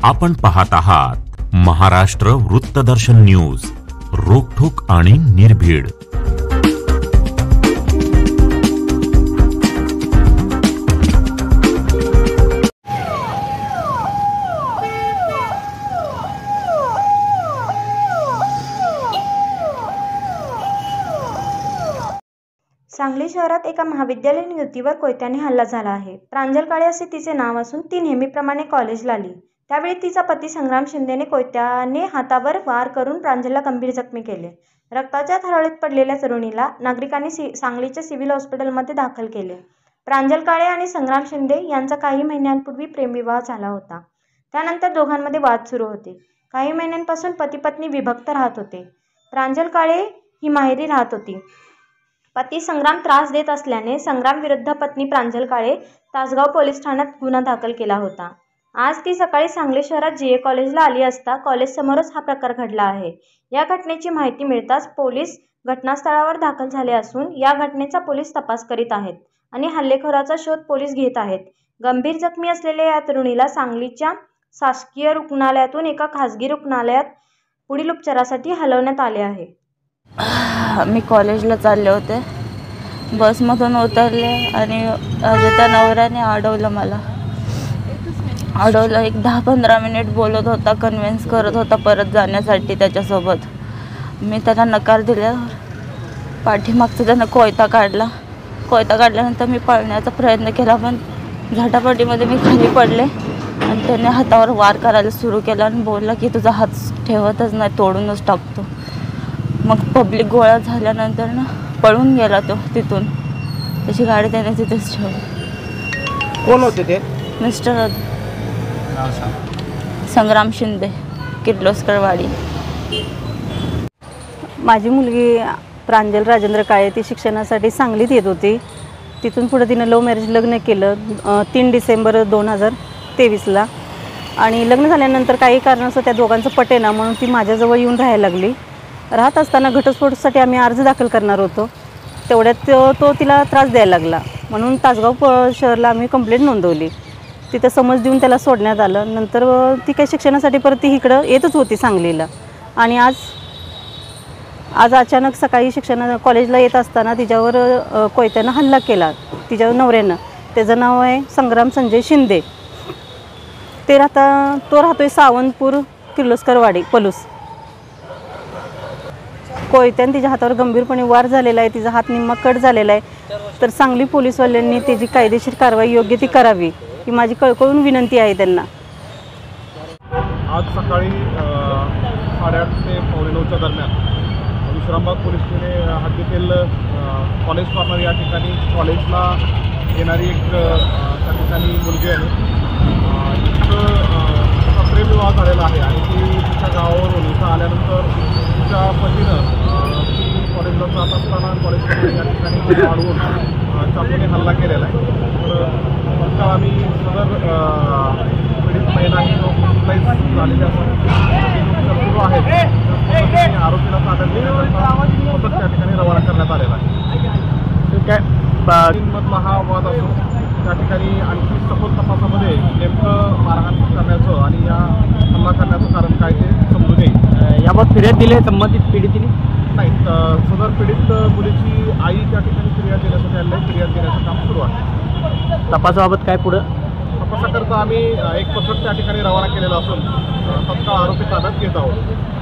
आपण पाहत आहात महाराष्ट्र वृत्तदर्शन न्यूज, रोखठोक आणि निर्भीड। सांगली शहरात एका महाविद्यालयीन युवतीवर कोयत्याने हल्ला झाला आहे। प्रांजल काळे असे तिचे नाव असून ती नेहमीप्रमाणे कॉलेजला आली। त्यावेळी तिचा पती संग्राम शिंदेने कोयत्याने हातावर वार करून प्रांजलला गंभीर जखमी केले। रक्ताच्या थरळीत पडलेल्या तरुणीला नागरिकांनी सांगलीच्या सिव्हिल हॉस्पिटलमध्ये दाखल केले। प्रांजल काळे आणि संग्राम शिंदे यांचा काही महिन्यांपूर्वी प्रेमविवाह झाला होता। त्यानंतर दोघांमध्ये वाद सुरू होते। काही महिन्यांपासून पती पत्नी विभक्त राहत होते। प्रांजल काळे ही माहेरी राहत होती। पती संग्राम त्रास देत असल्याने संग्राम विरुद्ध पत्नी प्रांजल काळे तासगाव पोलीस ठाण्यात गुन्हा दाखल केला होता। आज ती सकाळी सांगली शहरात जीए कॉलेजला आली असता कॉलेजसमोरच हा प्रकार घडला आहे। या घटनेची माहिती मिळताच पोलीस घटनास्थळावर दाखल झाले असून या घटनेचा पोलीस तपास करीत आहेत आणि हल्लेखोराचा शोध पोलीस घेत आहेत। गंभीर जखमी असलेल्या या तरुणीला सांगलीच्या शासकीय रुग्णालयातून एका खासगी रुग्णालयात पुढील उपचारासाठी हलवण्यात आले आहे। मी कॉलेजला चालले होते, बसमधून उतरले आणि त्या नवऱ्याने अडवलं मला। एक 10-15 मिनिट बोलत होता, कन्व्हिन्स करत होता परत जाण्यासाठी त्याच्यासोबत। मी त्याला नकार दिल्यावर पाठीमागचा त्यानं कोयता काढल्यानंतर मी पळण्याचा प्रयत्न केला, पण झटापटीमध्ये मी खाली पडले आणि त्याने हातावर वार करायला सुरू केला आणि बोलला की तुझा हात ठेवतच नाही, तोडूनच टाकतो। मग पब्लिक गोळा झाल्यानंतर ना पळून गेला तो तिथून। त्याची गाडी त्याने तिथेच ठेवली। कोण होते ते? मिस्टर संग्राम शिंदे, किर्लोस्करवाडी। माझी मुलगी प्रांजल राजेंद्र काळे ती शिक्षणासाठी सांगलीत येत होती। तिथून पुढे तिनं लव्ह मॅरेज लग्न केलं 3 डिसेंबर 2023ला आणि लग्न झाल्यानंतर काही कारणास्तव त्या दोघांचं पटेना म्हणून ती माझ्याजवळ येऊन राहायला लागली। राहत असताना घटस्फोटासाठी आम्ही अर्ज दाखल करणार होतो, तेवढ्यात तो तिला त्रास द्यायला लागला म्हणून तासगाव शहराला आम्ही कंप्लेंट नोंदवली। तिथं समज देऊन त्याला सोडण्यात आलं। नंतर ती काही शिक्षणासाठी परत ती इकडं येतच होती सांगलीला आणि आज अचानक सकाळी कॉलेजला येत असताना तिच्यावर कोयत्यानं हल्ला केला तिच्या नवऱ्यानं। त्याचं नाव आहे संग्राम संजय शिंदे। तो राहतोय सावंतपूर किर्लोस्करवाडी पलूस। कोयत्याने तिच्या हातावर गंभीरपणे वार झालेला आहे, तिचा हात निम्मा कट झालेला आहे। तर सांगली पोलीसवाल्यांनी त्याची कायदेशीर कारवाई योग्य ती करावी ही माझी कळकळून विनंती आहे त्यांना। आज सकाळी 8:30 ते 9:15 दरम्यान विश्रामबाग पोलीस ठाणे हद्दीतील कॉलेज कॉर्नर या ठिकाणी कॉलेजला येणारी एक त्या ठिकाणी मुलगी आहे। तिचा प्रेमविवाह झालेला आहे आणि ती तिच्या गावावरून इथं आल्यानंतर तिच्या पतीनं ती कॉलेजला जात असताना कॉलेज या ठिकाणी वाढवून चाकूने हल्ला केलेला आहे। तर तत्काळ आम्ही सदर पीडित महिला ही हॉस्पिटलाइज झालेली असून सुरू आहेत। आरोपीला ताब्यात घेण्याकरता त्या ठिकाणी रवाना करण्यात आलेला आहे। ठीक आहे, मधला हा वाद असून त्या ठिकाणी आणखी सखोल तपासामध्ये नेमकं मारहाण करण्याचं आणि या हल्ला करण्याचं कारण काय ते समजून येईल। याबाबत फिर्याद दिली आहे संबंधित पीडितीने? नाही, सदर पीडित मुलीची आई त्या ठिकाणी फिर्याद देण्यासाठी आलेली आहे। फिर्याद देण्याचं काम सुरू आहे। तपासाबाबत काय पुढं? तपासाकरता आम्ही एक पथक त्या ठिकाणी रवाना केलेलं असून तत्काळ आरोपी ताब्यात घेत आहोत।